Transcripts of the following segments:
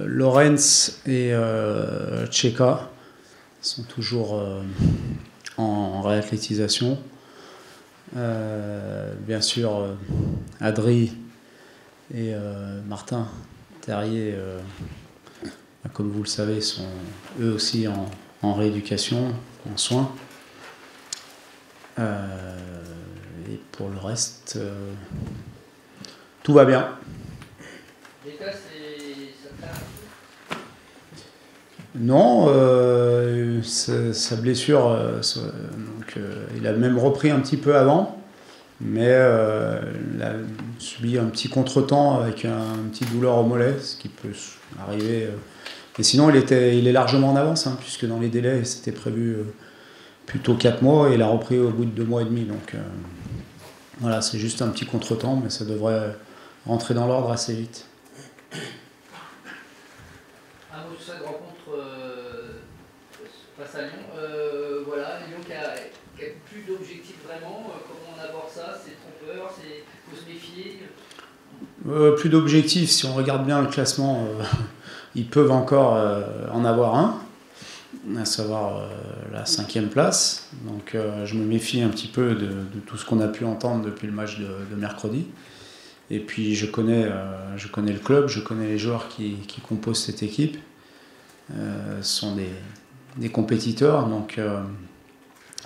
Lorenz et Tcheka sont toujours en réathlétisation. Bien sûr, Adri et Martin Terrier, comme vous le savez, sont eux aussi en rééducation, en soins. Et pour le reste, tout va bien. Lucas, ça fait un peu? Non, sa blessure, il a même repris un petit peu avant, mais il a subi un petit contretemps avec un petit douleur au mollet, ce qui peut arriver. Et sinon, il est largement en avance, puisque dans les délais, c'était prévu plutôt 4 mois, et il a repris au bout de 2 mois et demi. Donc voilà, c'est juste un petit contretemps, mais ça devrait rentrer dans l'ordre assez vite. Un mot sur cette rencontre face à Lyon. Voilà, Lyon qui a plus d'objectifs vraiment. Comment on aborde ça? C'est trompeur? Il faut se méfier? Plus d'objectifs, si on regarde bien le classement, ils peuvent encore en avoir un, à savoir la 5e place. Donc je me méfie un petit peu de tout ce qu'on a pu entendre depuis le match de mercredi. Et puis je connais le club, je connais les joueurs qui composent cette équipe. Ce sont des compétiteurs, donc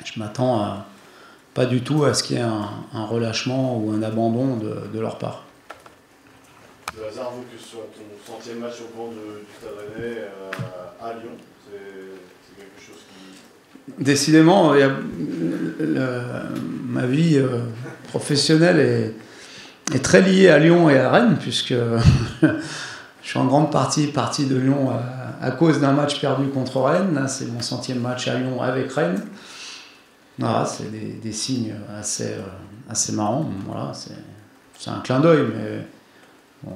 je m'attends pas du tout à ce qu'il y ait un relâchement ou un abandon de leur part. Le hasard veut que ce soit ton 100e match au banc du Stade Rennais à Lyon. C'est quelque chose qui... Décidément, ma vie professionnelle est très liée à Lyon et à Rennes, puisque je suis en grande partie parti de Lyon à cause d'un match perdu contre Rennes. Là, c'est mon 100e match à Lyon avec Rennes. Voilà, c'est des signes assez marrants. Voilà, c'est un clin d'œil, mais bon,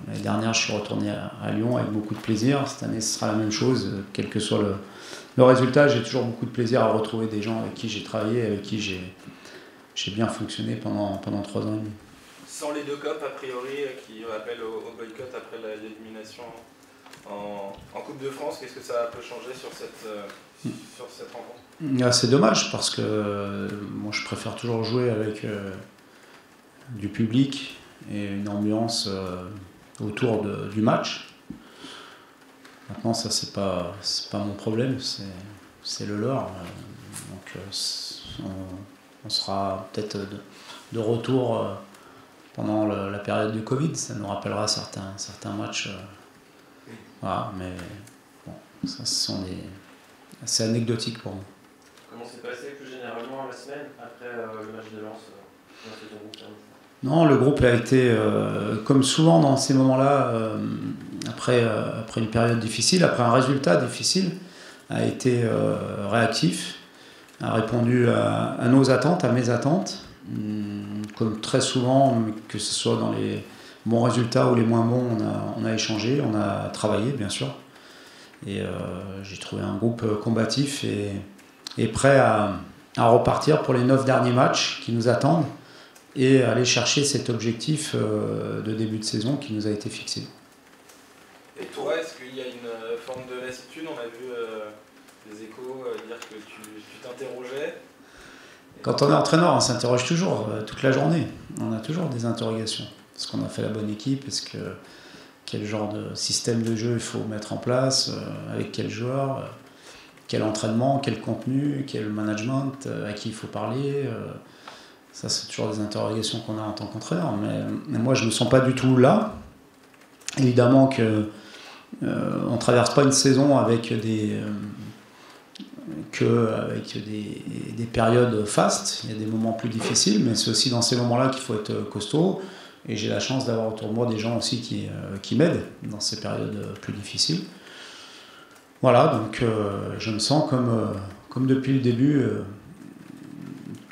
l'année dernière, je suis retourné à Lyon avec beaucoup de plaisir. Cette année, ce sera la même chose, quel que soit le résultat. J'ai toujours beaucoup de plaisir à retrouver des gens avec qui j'ai travaillé, avec qui j'ai bien fonctionné pendant 3 ans et demi. Sans les 2 copes, a priori, qui appellent au boycott après l'élimination en Coupe de France, qu'est-ce que ça peut changer sur cette rencontre? C'est dommage, parce que moi je préfère toujours jouer avec du public et une ambiance autour du match. Maintenant, ça c'est pas mon problème, c'est le leur. Donc on sera peut-être de retour pendant la période du Covid. Ça nous rappellera certains matchs. Voilà, mais bon, ça c'est anecdotique pour moi. Comment s'est passé plus généralement la semaine après le match de Lens? Non, le groupe a été, comme souvent dans ces moments-là, après une période difficile, après un résultat difficile, a été réactif, a répondu à nos attentes, à mes attentes, comme très souvent, que ce soit dans les bons résultats ou les moins bons, on a échangé, on a travaillé bien sûr, et j'ai trouvé un groupe combatif et prêt à repartir pour les 9 derniers matchs qui nous attendent, et aller chercher cet objectif de début de saison qui nous a été fixé. Et toi, est-ce qu'il y a une forme de lassitude? On a vu des échos dire que tu t'interrogeais. Quand on est entraîneur, on s'interroge toujours, toute la journée. On a toujours des interrogations. Est-ce qu'on a fait la bonne équipe? Quel genre de système de jeu il faut mettre en place? Avec quel joueur? Quel entraînement? Quel contenu? Quel management? À qui il faut parler? Ça, c'est toujours des interrogations qu'on a en tant qu'entraîneur. Mais moi, je ne me sens pas du tout là. Évidemment qu'on ne traverse pas une saison avec des périodes fastes. Il y a des moments plus difficiles, mais c'est aussi dans ces moments-là qu'il faut être costaud. Et j'ai la chance d'avoir autour de moi des gens aussi qui m'aident dans ces périodes plus difficiles. Voilà, donc je me sens comme depuis le début,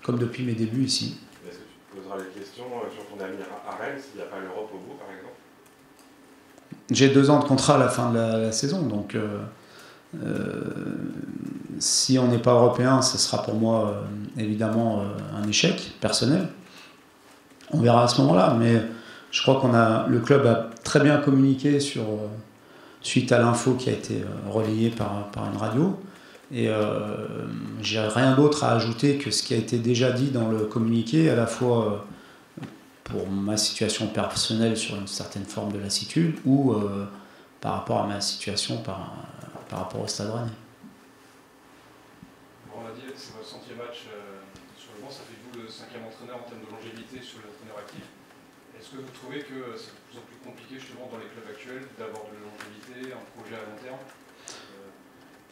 comme depuis mes débuts ici. Est-ce que tu te poseras les questions sur ton avenir à Rennes, s'il n'y a pas l'Europe au bout, par exemple? J'ai 2 ans de contrat à la fin de la saison, donc si on n'est pas européen, ce sera pour moi évidemment un échec personnel. On verra à ce moment-là, mais je crois le club a très bien communiqué suite à l'info qui a été relayée par une radio. Et j'ai rien d'autre à ajouter que ce qui a été déjà dit dans le communiqué, à la fois pour ma situation personnelle sur une certaine forme de lassitude ou par rapport à ma situation par rapport au Stade Rennais. On l'a dit, c'est votre 100e match sur le banc, ça fait de vous le 5e entraîneur en termes de longévité sur l'entraîneur actif. Est-ce que vous trouvez que c'est de plus en plus compliqué justement dans les clubs actuels d'avoir de la longévité, un projet à long terme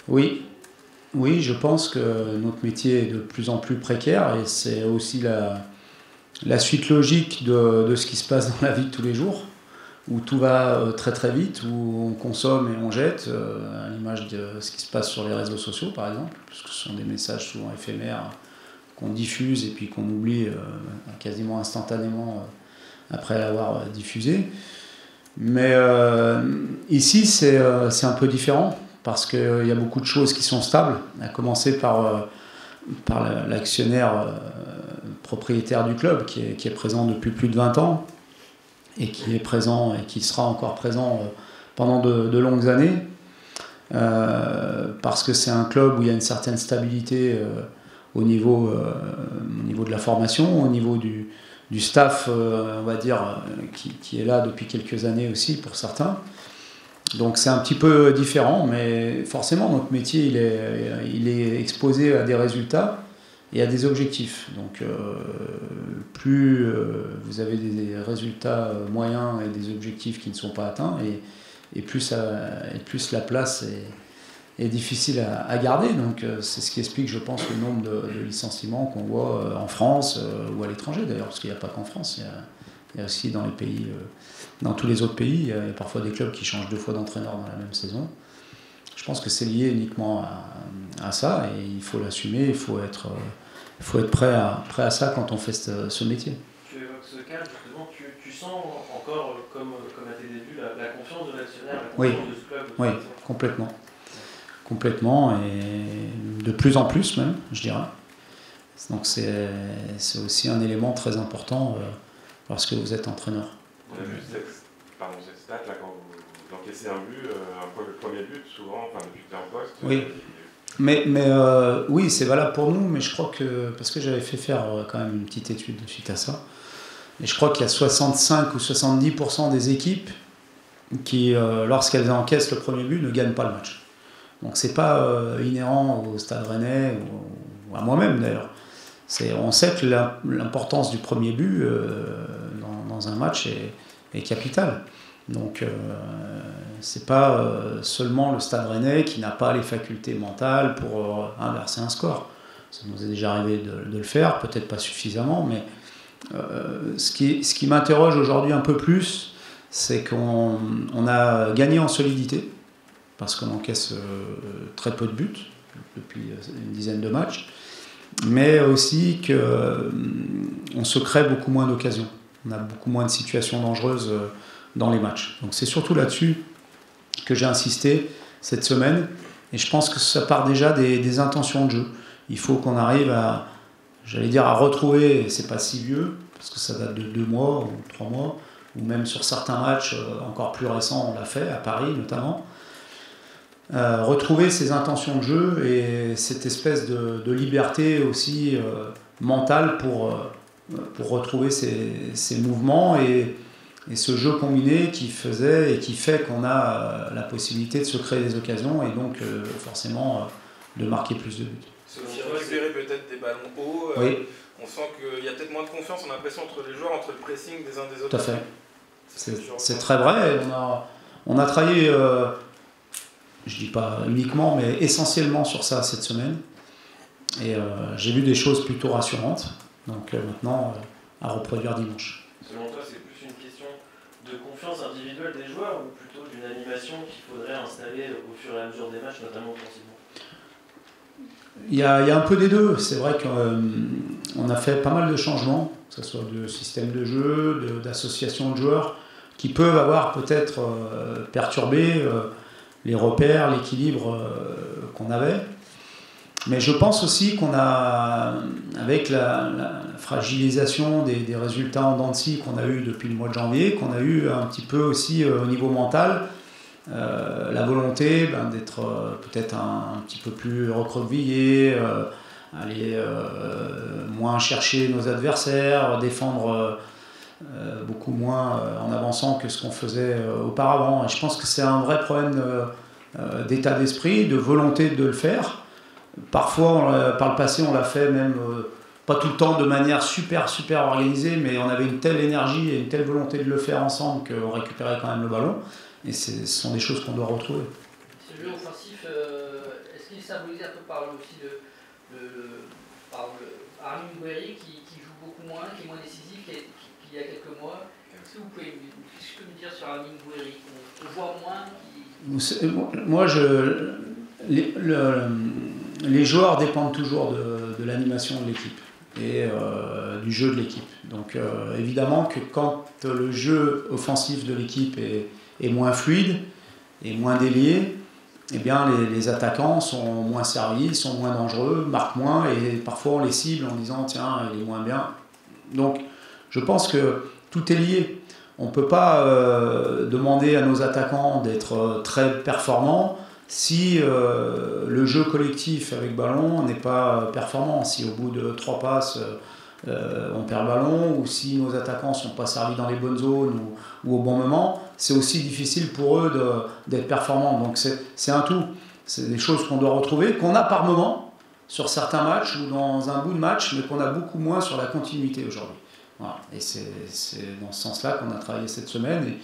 Oui, je pense que notre métier est de plus en plus précaire et c'est aussi la suite logique de ce qui se passe dans la vie de tous les jours, où tout va très très vite, où on consomme et on jette, à l'image de ce qui se passe sur les réseaux sociaux par exemple, parce que ce sont des messages souvent éphémères qu'on diffuse et puis qu'on oublie quasiment instantanément après l'avoir diffusé. Mais ici c'est un peu différent, parce qu'il y a beaucoup de choses qui sont stables, à commencer par l'actionnaire propriétaire du club qui est présent depuis plus de 20 ans et qui est présent et qui sera encore présent pendant de longues années, parce que c'est un club où il y a une certaine stabilité au niveau de la formation, au niveau du staff, on va dire, qui est là depuis quelques années aussi pour certains. Donc c'est un petit peu différent, mais forcément notre métier il est exposé à des résultats et à des objectifs. Donc plus vous avez des résultats moyens et des objectifs qui ne sont pas atteints, et plus la place est difficile à garder. Donc c'est ce qui explique, je pense, le nombre de licenciements qu'on voit en France ou à l'étranger d'ailleurs, parce qu'il n'y a pas qu'en France, il y a aussi dans les pays... Dans tous les autres pays, il y a parfois des clubs qui changent 2 fois d'entraîneur dans la même saison. Je pense que c'est lié uniquement à ça, et il faut l'assumer, il faut être prêt à ça quand on fait ce métier. Tu évoques ce cadre, justement, tu sens encore, comme à tes débuts, la confiance de l'actionnaire, la confiance de ce club? Oui, complètement. Complètement, et de plus en plus même, je dirais. Donc c'est aussi un élément très important lorsque vous êtes entraîneur. On a vu cette stat là, quand vous encaissez un but, le premier but, souvent, depuis que tu es en poste. Oui. Mais oui, c'est valable pour nous, mais je crois que, parce que j'avais fait faire quand même une petite étude suite à ça, et je crois qu'il y a 65 ou 70% des équipes qui, lorsqu'elles encaissent le premier but, ne gagnent pas le match. Donc c'est pas inhérent au Stade Rennais, ou à moi-même d'ailleurs. On sait que l'importance du premier but dans un match est capitale. Donc c'est pas seulement le Stade Rennais qui n'a pas les facultés mentales pour inverser un score. Ça nous est déjà arrivé de le faire, peut-être pas suffisamment, mais ce qui m'interroge aujourd'hui un peu plus, c'est qu'on a gagné en solidité, parce qu'on encaisse très peu de buts depuis une dizaine de matchs, mais aussi qu'on se crée beaucoup moins d'occasions. On a beaucoup moins de situations dangereuses dans les matchs. Donc c'est surtout là-dessus que j'ai insisté cette semaine, et je pense que ça part déjà des intentions de jeu. Il faut qu'on arrive à retrouver, et c'est pas si vieux, parce que ça date de 2 mois ou 3 mois, ou même sur certains matchs encore plus récents, on l'a fait, à Paris notamment, retrouver ces intentions de jeu et cette espèce de liberté aussi mentale pour retrouver ces mouvements et ce jeu combiné qui faisait et qui fait qu'on a la possibilité de se créer des occasions et donc forcément de marquer plus de buts. Sophie, récupérer peut-être des ballons hauts, oui. On sent qu'il y a peut-être moins de confiance, on a l'impression entre les joueurs, entre le pressing des uns des autres. Tout à fait. C'est très vrai. On a travaillé, je dis pas uniquement, mais essentiellement sur ça cette semaine. Et j'ai vu des choses plutôt rassurantes. Donc maintenant, à reproduire dimanche. Selon toi, c'est plus une question de confiance individuelle des joueurs ou plutôt d'une animation qu'il faudrait installer au fur et à mesure des matchs, notamment offensivement? Il y a un peu des deux. C'est vrai qu'on a fait pas mal de changements, que ce soit de système de jeu, d'association de joueurs, qui peuvent avoir peut-être perturbé les repères, l'équilibre qu'on avait. Mais je pense aussi qu'on a, avec la fragilisation des résultats en dents de scie qu'on a eu depuis le mois de janvier, qu'on a eu un petit peu aussi au niveau mental, la volonté d'être peut-être un petit peu plus recroquevillé, aller moins chercher nos adversaires, défendre beaucoup moins en avançant que ce qu'on faisait auparavant. Et je pense que c'est un vrai problème d'état d'esprit, de volonté de le faire. Parfois, par le passé, on l'a fait même, pas tout le temps de manière super organisée, mais on avait une telle énergie et une telle volonté de le faire ensemble qu'on récupérait quand même le ballon. Et ce sont des choses qu'on doit retrouver. Ce jeu offensif, est-ce qu'il symbolise un peu par aussi par Armin Gouiri qui joue beaucoup moins, qui est moins décisif qu'il y a quelques mois? Est-ce que vous pouvez me dire sur Armin Gouiri qu'on voit moins Moi, les joueurs dépendent toujours de l'animation de l'équipe et du jeu de l'équipe. Donc évidemment que quand le jeu offensif de l'équipe est moins fluide et moins délié, eh bien les attaquants sont moins servis, sont moins dangereux, marquent moins et parfois on les cible en disant tiens il est moins bien. Donc je pense que tout est lié. On ne peut pas demander à nos attaquants d'être très performants si le jeu collectif avec ballon n'est pas performant, si au bout de 3 passes on perd le ballon, ou si nos attaquants ne sont pas servis dans les bonnes zones ou au bon moment, c'est aussi difficile pour eux d'être performants. Donc c'est un tout, c'est des choses qu'on doit retrouver, qu'on a par moment sur certains matchs ou dans un bout de match, mais qu'on a beaucoup moins sur la continuité aujourd'hui. Voilà. Et c'est dans ce sens-là qu'on a travaillé cette semaine.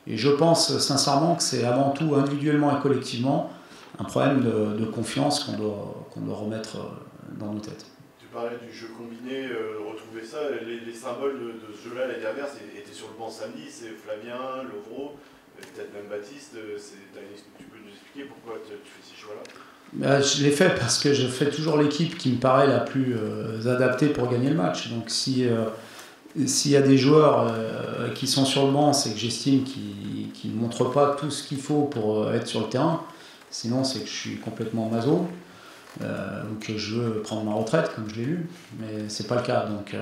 Et je pense sincèrement que c'est avant tout individuellement et collectivement un problème de confiance qu'on doit remettre dans nos têtes. Tu parlais du jeu combiné, retrouver ça, les symboles de ce jeu-là l'année dernière étaient sur le banc samedi, c'est Flavien, Lovro, peut-être même Baptiste. Tu peux nous expliquer pourquoi tu fais ces choix-là? Je l'ai fait parce que je fais toujours l'équipe qui me paraît la plus adaptée pour gagner le match. Donc s'il y a des joueurs qui sont sur le banc, c'est que j'estime qu'ils ne montrent pas tout ce qu'il faut pour être sur le terrain. Sinon, c'est que je suis complètement maso, ou que je veux prendre ma retraite, comme je l'ai lu. Mais ce n'est pas le cas. Donc,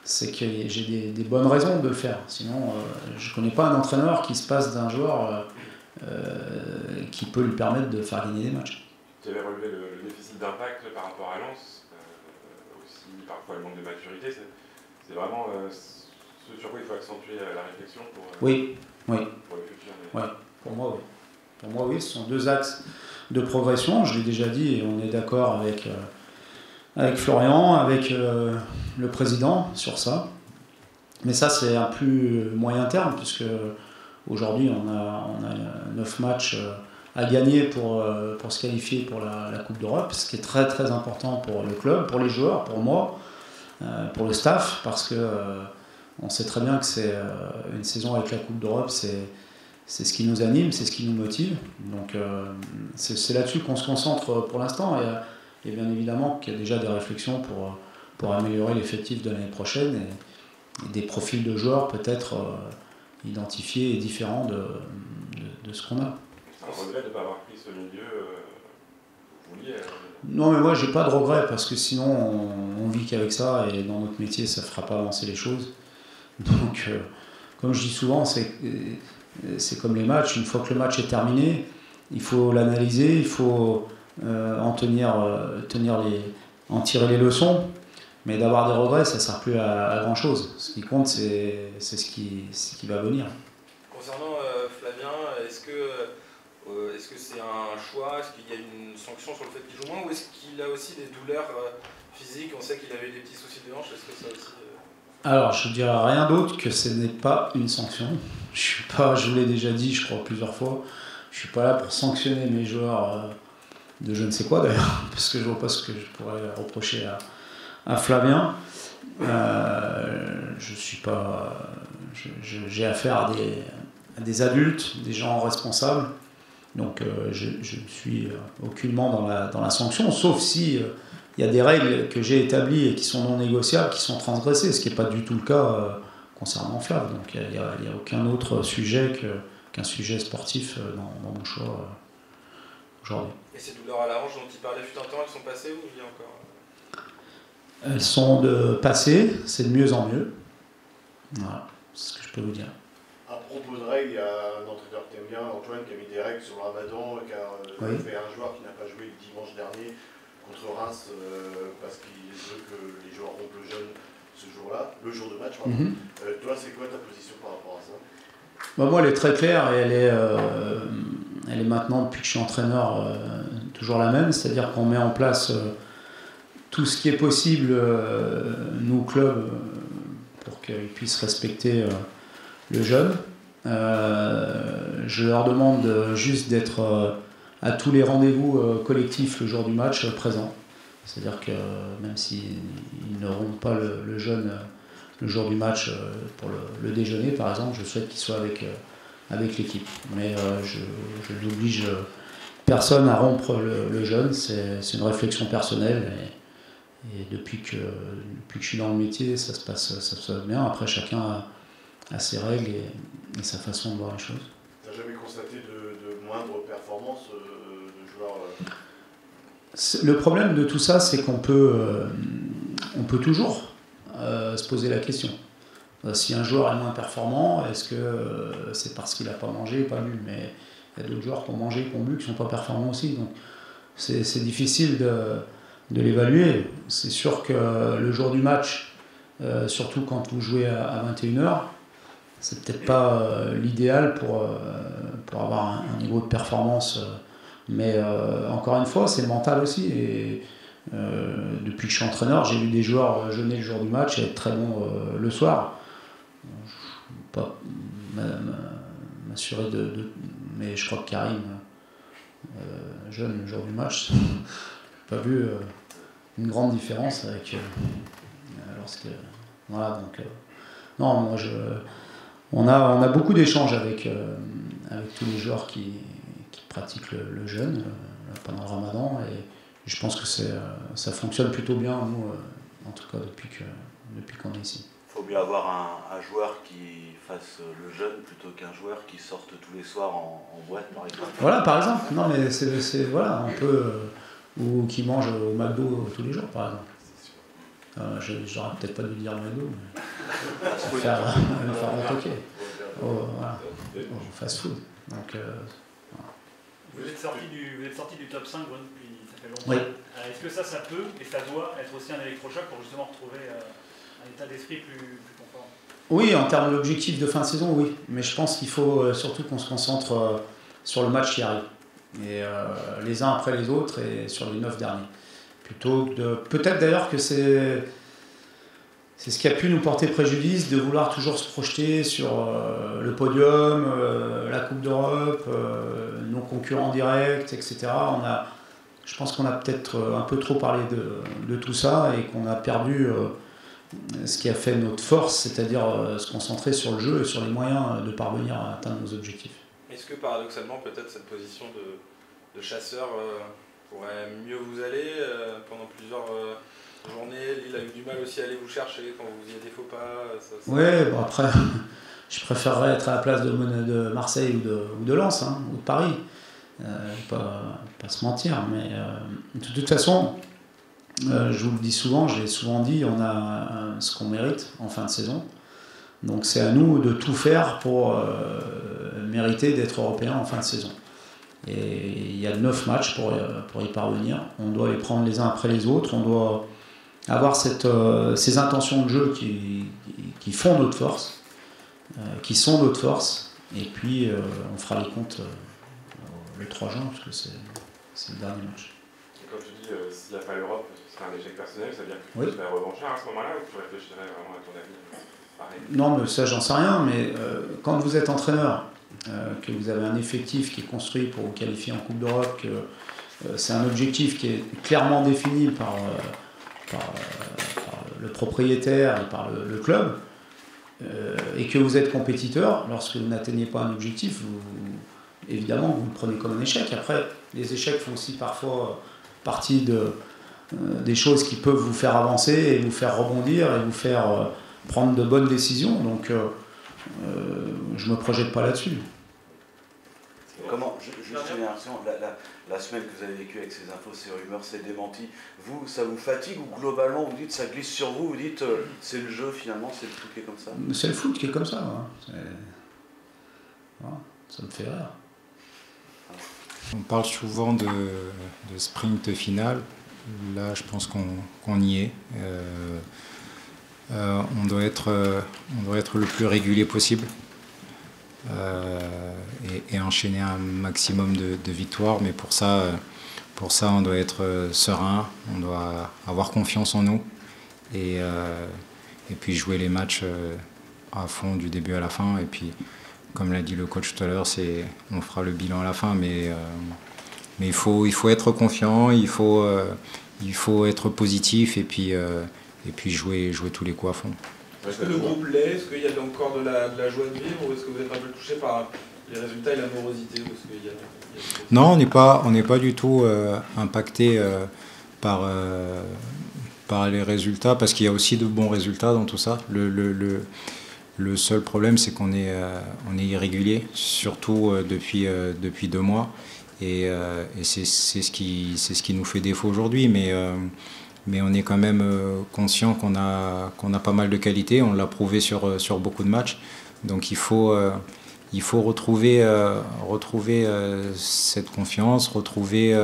c'est que j'ai des bonnes raisons de le faire. Sinon, je ne connais pas un entraîneur qui se passe d'un joueur qui peut lui permettre de faire gagner des matchs. Tu avais relevé le déficit d'impact par rapport à Lens, aussi parfois le manque de maturité. C'est vraiment ce sur quoi il faut accentuer la réflexion pour le futur. Oui, pour moi, oui. Pour moi, oui, ce sont 2 axes de progression. Je l'ai déjà dit et on est d'accord avec Florian, avec le président sur ça. Mais ça, c'est un plus moyen terme, puisque aujourd'hui, on a 9 matchs à gagner pour se qualifier pour la Coupe d'Europe, ce qui est très très important pour le club, pour les joueurs, pour moi. Pour le staff, parce que on sait très bien que c'est une saison avec la Coupe d'Europe, c'est ce qui nous anime, c'est ce qui nous motive. Donc c'est là-dessus qu'on se concentre pour l'instant. Et bien évidemment qu'il y a déjà des réflexions pour améliorer l'effectif de l'année prochaine et des profils de joueurs peut-être identifiés et différents de ce qu'on a. C'est un regret de ne pas avoir pris ce milieu. Vous vouliez. Non, mais moi j'ai pas de regret parce que sinon on vit qu'avec ça et dans notre métier ça ne fera pas avancer les choses. Donc comme je dis souvent, c'est comme les matchs, une fois que le match est terminé, il faut l'analyser, il faut en tirer les leçons, mais d'avoir des regrets ça ne sert plus à grand chose. Ce qui compte c'est ce qui va venir. Concernant Flavien, est-ce que c'est un choix? Est-ce qu'il y a une sanction sur le fait qu'il joue moins? Ou est-ce qu'il a aussi des douleurs physiques? On sait qu'il avait des petits soucis de hanche. Est-ce que ça aussi... Alors, je ne dirais rien d'autre que ce n'est pas une sanction. Je vous l'ai déjà dit, je crois, plusieurs fois. Je ne suis pas là pour sanctionner mes joueurs de je ne sais quoi, d'ailleurs, parce que je ne vois pas ce que je pourrais reprocher à Flavien. J'ai affaire à des adultes, des gens responsables. Donc je ne suis aucunement dans la sanction, sauf si il y a des règles que j'ai établies et qui sont non négociables, qui sont transgressées, ce qui n'est pas du tout le cas concernant Flav. Donc il n'y a aucun autre sujet qu'un sujet sportif dans mon choix aujourd'hui. Et ces douleurs à la hanche dont il parlait fut un temps, elles sont passées ou il y a encore? Elles sont passées, c'est de mieux en mieux. Voilà, c'est ce que je peux vous dire. À propos de règles, il y a un entraîneur que t'aimes bien, Antoine, qui a mis des règles sur le Ramadan, qui a fait un joueur qui n'a pas joué le dimanche dernier contre Reims parce qu'il veut que les joueurs rompent le jeûne ce jour-là, le jour de match. Toi, c'est quoi ta position par rapport à ça? Moi, elle est très claire et elle est maintenant, depuis que je suis entraîneur, toujours la même, c'est-à-dire qu'on met en place tout ce qui est possible, nous, clubs, pour qu'ils puissent respecter le jeûne. Je leur demande juste d'être à tous les rendez-vous collectifs le jour du match présents. C'est-à-dire que même s'ils ne rompent pas le jeûne le jour du match pour le déjeuner, par exemple, je souhaite qu'ils soient avec l'équipe. Mais je n'oblige personne à rompre le jeûne, c'est une réflexion personnelle. Et depuis que je suis dans le métier, ça se passe bien. Après, chacun a ses règles et sa façon de voir les choses. Tu n'as jamais constaté de moindre performance de joueurs Le problème de tout ça, c'est qu'on peut toujours se poser la question. Si un joueur est moins performant, est-ce que c'est parce qu'il n'a pas mangé, pas bu? Mais il y a d'autres joueurs qui ont mangé, qui ont bu, qui ne sont pas performants aussi. Donc c'est difficile de l'évaluer. C'est sûr que le jour du match, surtout quand vous jouez à 21h, c'est peut-être pas l'idéal pour avoir un niveau de performance. Mais encore une fois, c'est mental aussi. Et depuis que je suis entraîneur, j'ai vu des joueurs jeûner le jour du match et être très bons le soir. Je ne peux pas m'assurer mais je crois que Karim jeûne le jour du match. Je n'ai pas vu une grande différence avec lorsque. Voilà, donc. Non, moi on a beaucoup d'échanges avec tous les joueurs qui pratiquent le jeûne pendant le Ramadan et je pense que ça fonctionne plutôt bien, nous, en tout cas depuis qu'on est ici. Il faut mieux avoir un joueur qui fasse le jeûne plutôt qu'un joueur qui sorte tous les soirs en boîte, par exemple. Voilà, par exemple. Non, mais voilà, un peu ou qui mange au McDo tous les jours, par exemple. J'aurais peut-être pas dû dire McDo, mais me faire retoquer. Voilà, au fast-food. Donc. Vous êtes sorti du top 5 depuis ça fait longtemps. Oui. Est-ce que ça peut et ça doit être aussi un électrochoc pour justement retrouver un état d'esprit plus conforme? Oui, en termes d'objectif de fin de saison, oui. Mais je pense qu'il faut surtout qu'on se concentre sur le match qui arrive. Et les uns après les autres et sur les 9 derniers. Plutôt que de. Peut-être d'ailleurs que c'est ce qui a pu nous porter préjudice, de vouloir toujours se projeter sur le podium, la Coupe d'Europe, nos concurrents directs, etc. Je pense qu'on a peut-être un peu trop parlé de tout ça et qu'on a perdu ce qui a fait notre force, c'est-à-dire se concentrer sur le jeu et sur les moyens de parvenir à atteindre nos objectifs. Est-ce que paradoxalement, peut-être cette position de chasseur pourrait mieux vous aller pendant plusieurs journées? Lille a eu du mal aussi à aller vous chercher quand vous faisiez des faux pas. Oui, bon après, je préférerais être à la place de Marseille ou de Lens, hein, ou de Paris. Pas se mentir, mais de toute façon, je vous le dis souvent, je l'ai souvent dit, on a ce qu'on mérite en fin de saison. Donc c'est à nous de tout faire pour mériter d'être européen en fin de saison. Et il y a 9 matchs pour y parvenir. On doit les prendre les uns après les autres. On doit avoir ces intentions de jeu qui font notre force, qui sont notre force. Et puis on fera les comptes le 3 juin, parce que c'est le dernier match. Et quand tu dis s'il n'y a pas l'Europe, ce serait un échec personnel, ça veut dire que tu serais revanchard à ce moment-là ou tu réfléchirais vraiment à ton avenir pareil? Non, mais ça j'en sais rien, mais quand vous êtes entraîneur, que vous avez un effectif qui est construit pour vous qualifier en Coupe d'Europe, que c'est un objectif qui est clairement défini par le propriétaire et par le club, et que vous êtes compétiteur, lorsque vous n'atteignez pas un objectif, évidemment vous le prenez comme un échec. Après, les échecs font aussi parfois partie des choses qui peuvent vous faire avancer et vous faire rebondir et vous faire prendre de bonnes décisions. Donc je ne me projette pas là-dessus. Comment, juste une réaction, la semaine que vous avez vécue avec ces infos, ces rumeurs, ces démentis, vous, ça vous fatigue ou globalement vous dites ça glisse sur vous, vous dites c'est le jeu finalement, c'est le foot qui est comme ça? C'est le foot qui est comme ça. Hein. Voilà, ça me fait rire. On parle souvent de sprint final. Là, je pense qu'on y est. On doit être le plus régulier possible et enchaîner un maximum de victoires. Mais pour ça, on doit être serein, on doit avoir confiance en nous et puis jouer les matchs à fond du début à la fin. Et puis, comme l'a dit le coach tout à l'heure, on fera le bilan à la fin, mais il faut être confiant, il faut être positif et puis jouer tous les coups à fond. Est-ce que le groupe l'est? Est-ce qu'il y a encore de la joie de vivre ou est-ce que vous êtes un peu touché par les résultats et la morosité? Non, on n'est pas du tout impacté par les résultats parce qu'il y a aussi de bons résultats dans tout ça. Le seul problème, c'est qu'on est irrégulier, surtout depuis 2 mois. Et c'est ce qui nous fait défaut aujourd'hui. Mais on est quand même conscient qu'on a pas mal de qualité. On l'a prouvé sur beaucoup de matchs. Donc il faut retrouver cette confiance, retrouver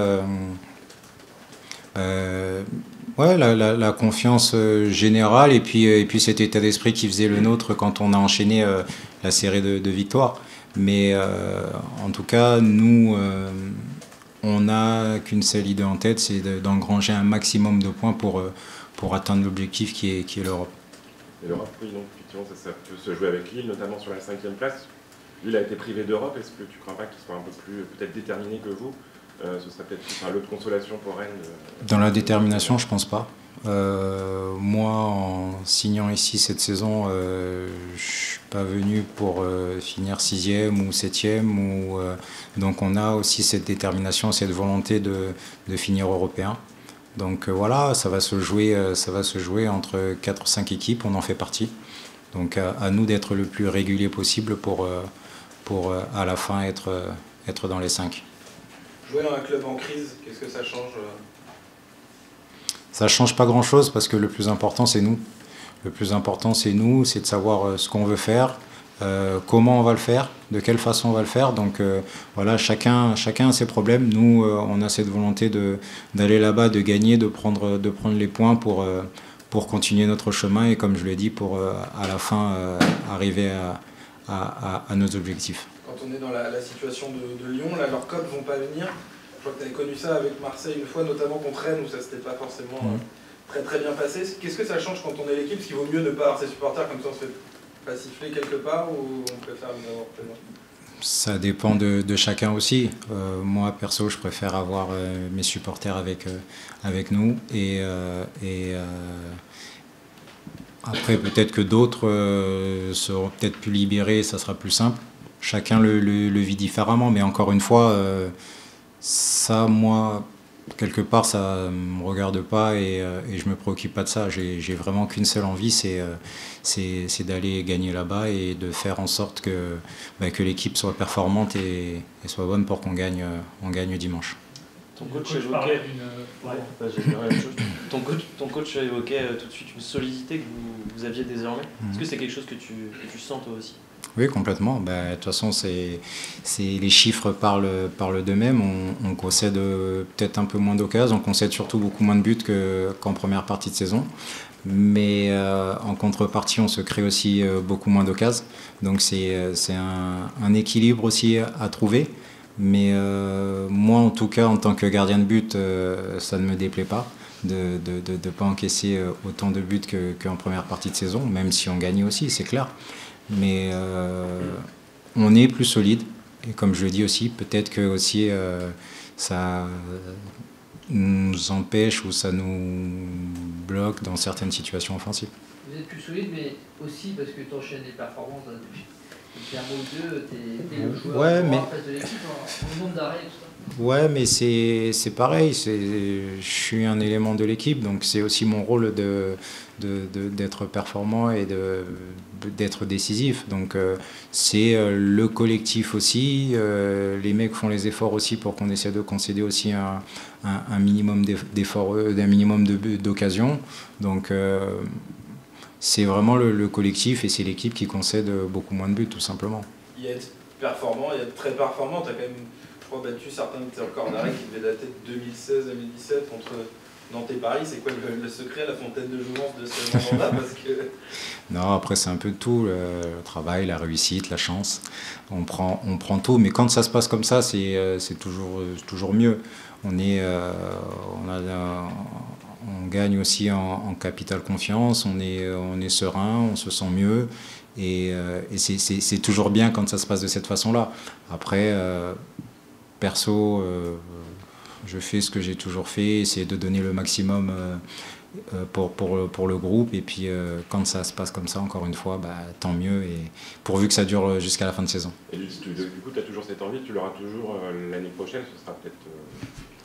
la confiance générale et puis cet état d'esprit qui faisait le nôtre quand on a enchaîné la série de victoires. Mais en tout cas, nous, on n'a qu'une seule idée en tête, c'est d'engranger un maximum de points pour atteindre l'objectif qui est l'Europe. Et l'Europe, oui, donc effectivement, ça peut se jouer avec Lille, notamment sur la 5e place. Lille a été privé d'Europe, est-ce que tu ne crois pas qu'il soit un peu plus peut-être déterminé que vous? Ce serait peut-être l'autre consolation pour Rennes. Dans la détermination, je ne pense pas. Moi, en signant ici cette saison, je ne suis pas venu pour finir 6e ou 7e. Donc on a aussi cette détermination, cette volonté de finir européen. Donc voilà, ça va se jouer entre 4 ou 5 équipes, on en fait partie. Donc à nous d'être le plus régulier possible pour à la fin être dans les 5. Jouer dans un club en crise, qu'est-ce que ça change? Ça ne change pas grand-chose parce que le plus important, c'est nous. Le plus important, c'est nous, c'est de savoir ce qu'on veut faire, comment on va le faire, de quelle façon on va le faire. Donc voilà, chacun a ses problèmes. Nous, on a cette volonté d'aller là-bas, de gagner, de prendre les points pour continuer notre chemin et comme je l'ai dit, pour à la fin arriver à nos objectifs. Quand on est dans la situation de Lyon, là, leurs codes ne vont pas venir. Je crois que tu avais connu ça avec Marseille une fois, notamment contre Rennes, où ça ne s'était pas forcément très très bien passé. Qu'est-ce que ça change quand on est l'équipe? Est-ce qu'il vaut mieux ne pas avoir ses supporters, comme ça on se fait pas siffler quelque part, ou on préfère les avoir présents? Ça dépend de chacun aussi. Moi, perso, je préfère avoir mes supporters avec nous. Et après, peut-être que d'autres seront peut-être plus libérés, ça sera plus simple. Chacun le vit différemment, mais encore une fois, ça, moi, quelque part, ça ne me regarde pas et je ne me préoccupe pas de ça. J'ai vraiment qu'une seule envie, c'est d'aller gagner là-bas et de faire en sorte que l'équipe soit performante et soit bonne pour qu'on gagne dimanche. Ton coach évoquait tout de suite une solidité que vous aviez désormais. Est-ce que c'est quelque chose que tu sens toi aussi? Oui, complètement. De toute façon, les chiffres parlent d'eux-mêmes. On concède peut-être un peu moins d'occasions, on concède surtout beaucoup moins de buts qu'en première partie de saison. Mais en contrepartie, on se crée aussi beaucoup moins d'occasions. Donc c'est un équilibre aussi à trouver. Mais moi, en tout cas, en tant que gardien de but, ça ne me déplaît pas de ne pas encaisser autant de buts qu'en première partie de saison, même si on gagne aussi, c'est clair. Mais on est plus solide. Et comme je le dis aussi, peut-être que aussi, ça nous empêche ou ça nous bloque dans certaines situations offensives. Vous êtes plus solide, mais aussi parce que tu enchaînes les performances depuis un mois ou deux, t'es le joueur en face de l'équipe, en nombre d'arrêts et tout ça. Ouais, mais c'est pareil, je suis un élément de l'équipe, donc c'est aussi mon rôle d'être performant et d'être décisif. Donc c'est le collectif aussi, les mecs font les efforts aussi pour qu'on essaie de concéder aussi un minimum d'efforts, d'un minimum d'occasions. Donc c'est vraiment le collectif et c'est l'équipe qui concède beaucoup moins de buts, tout simplement. Il y a être performant, il y a être très performant, tu as quand même, je crois, battu certains de tes records d'arrêt qui devaient dater de 2016-2017 contre Nantes et Paris. C'est quoi le secret, la fontaine de jouvence de ce moment-là? Parce que... Non, après c'est un peu de tout, le travail, la réussite, la chance. On prend tout, mais quand ça se passe comme ça, c'est toujours mieux. On gagne aussi en capital confiance, on est serein, on se sent mieux. Et c'est toujours bien quand ça se passe de cette façon-là. Après, perso, je fais ce que j'ai toujours fait, essayer de donner le maximum pour le groupe. Et puis, quand ça se passe comme ça, encore une fois, tant mieux. Et pourvu que ça dure jusqu'à la fin de saison. Et du coup, tu as toujours cette envie, tu l'auras toujours l'année prochaine, ce sera peut-être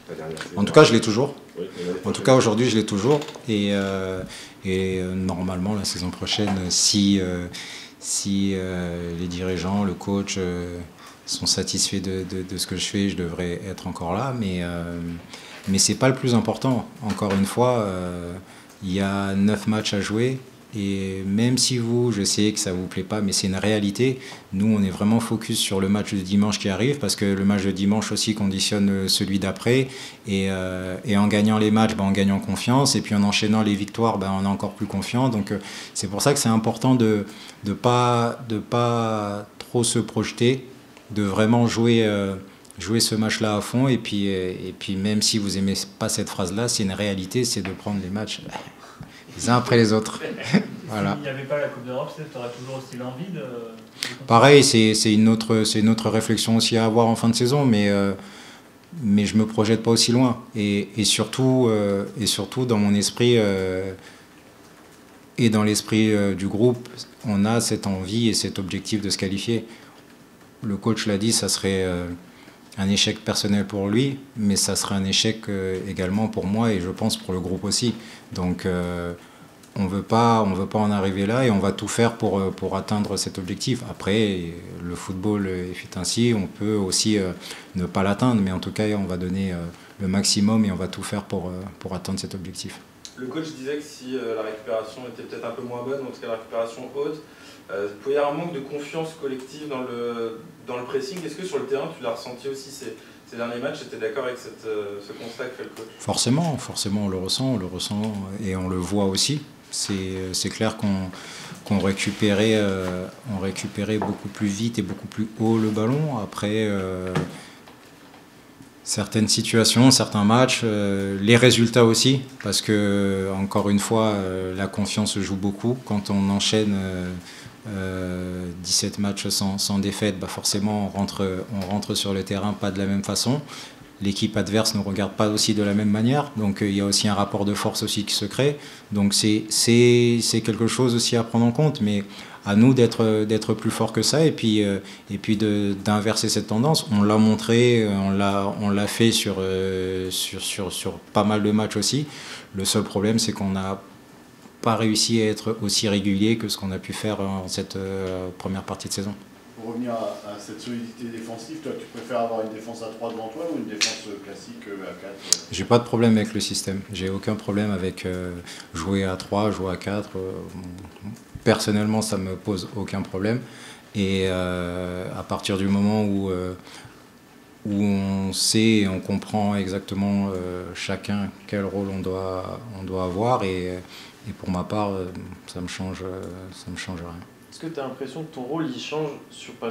ta dernière saison. En tout cas, je l'ai toujours. Oui, en tout cas, aujourd'hui, je l'ai toujours. Et normalement, la saison prochaine, si les dirigeants, le coach sont satisfaits de ce que je fais, je devrais être encore là. Mais ce n'est pas le plus important. Encore une fois, il y a 9 matchs à jouer. Et même si je sais que ça ne vous plaît pas, mais c'est une réalité, nous on est vraiment focus sur le match de dimanche qui arrive, parce que le match de dimanche aussi conditionne celui d'après, et en gagnant les matchs, on gagne en confiance, et puis en enchaînant les victoires, on est encore plus confiant. Donc c'est pour ça que c'est important de pas trop se projeter, de vraiment jouer ce match-là à fond, et puis même si vous n'aimez pas cette phrase-là, c'est une réalité, c'est de prendre les matchs les uns après les autres. Voilà. S'il n'y avait pas la Coupe d'Europe, tu aurais toujours aussi l'envie de... Pareil, c'est une autre réflexion aussi à avoir en fin de saison, mais je ne me projette pas aussi loin. Et surtout dans mon esprit et dans l'esprit du groupe, on a cette envie et cet objectif de se qualifier. Le coach l'a dit, ça serait un échec personnel pour lui, mais ça serait un échec également pour moi et je pense pour le groupe aussi. Donc on veut pas en arriver là et on va tout faire pour atteindre cet objectif. Après, le football est ainsi, on peut aussi ne pas l'atteindre, mais en tout cas on va donner le maximum et on va tout faire pour atteindre cet objectif. Le coach disait que si la récupération était peut-être un peu moins bonne, en tout cas la récupération haute, il pouvait y avoir un manque de confiance collective dans le pressing. Est-ce que sur le terrain, tu l'as ressenti aussi ces derniers matchs? Tu étais d'accord avec ce constat que fait le coach? Forcément, on le ressent et on le voit aussi. C'est clair qu'on récupérait beaucoup plus vite et beaucoup plus haut le ballon. Après, certaines situations, certains matchs, les résultats aussi, parce que, encore une fois, la confiance joue beaucoup. Quand on enchaîne 17 matchs sans défaite, forcément on rentre sur le terrain pas de la même façon. L'équipe adverse ne regarde pas aussi de la même manière, donc il y a aussi un rapport de force aussi qui se crée. Donc c'est quelque chose aussi à prendre en compte, mais à nous d'être plus fort que ça et puis d'inverser cette tendance. On l'a montré, on l'a fait sur pas mal de matchs aussi. Le seul problème, c'est qu'on n'a pas réussi à être aussi régulier que ce qu'on a pu faire en cette première partie de saison. Pour revenir à cette solidité défensive, toi, tu préfères avoir une défense à 3 devant toi ou une défense classique à 4? J'ai pas de problème avec le système. J'ai aucun problème avec jouer à 3, jouer à 4. Personnellement, ça me pose aucun problème. Et à partir du moment où on sait et on comprend exactement chacun quel rôle on doit avoir, et pour ma part, ça me change rien. Est-ce que tu as l'impression que ton rôle il change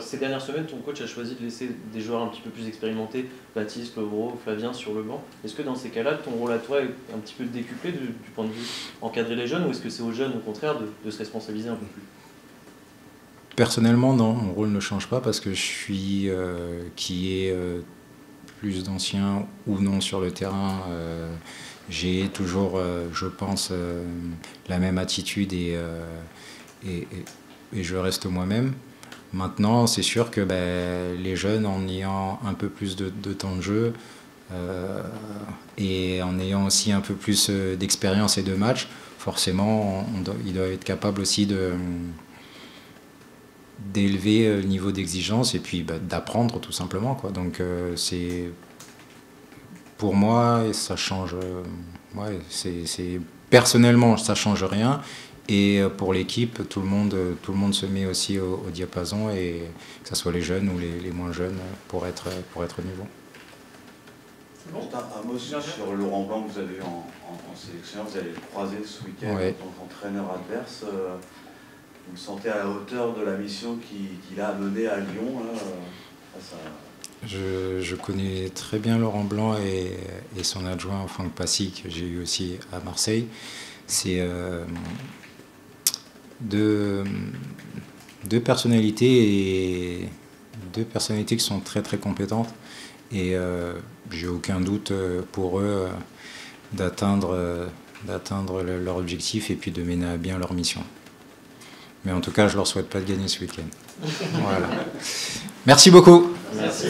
ces dernières semaines? Ton coach a choisi de laisser des joueurs un petit peu plus expérimentés, Baptiste, Lovro, Flavien sur le banc. Est-ce que dans ces cas-là, ton rôle à toi est un petit peu décuplé du point de vue encadrer les jeunes, ou est-ce que c'est aux jeunes au contraire de se responsabiliser un peu plus? Personnellement, non, mon rôle ne change pas parce que je suis qui est plus d'anciens ou non sur le terrain. J'ai toujours, je pense, la même attitude et je reste moi-même. Maintenant, c'est sûr que les jeunes, en ayant un peu plus de temps de jeu et en ayant aussi un peu plus d'expérience et de matchs, forcément, ils doivent être capables aussi d'élever le niveau d'exigence et puis d'apprendre tout simplement, quoi. Donc c'est pour moi, ça change. Personnellement, ça change rien. Et pour l'équipe, tout le monde se met aussi au diapason, et que ce soit les jeunes ou les moins jeunes, pour être au niveau. Bon. Un mot sur Laurent Blanc que vous avez eu en sélectionneur, vous allez le croiser ce week-end en tant qu'entraîneur adverse. Vous le sentez à la hauteur de la mission qu'il a menée à Lyon Je connais très bien Laurent Blanc et son adjoint Franck Passy, que j'ai eu aussi à Marseille. C'est deux personnalités qui sont très très compétentes, et j'ai aucun doute pour eux d'atteindre leur objectif et puis de mener à bien leur mission. Mais en tout cas, je leur souhaite pas de gagner ce week-end. Voilà. Merci beaucoup. Merci.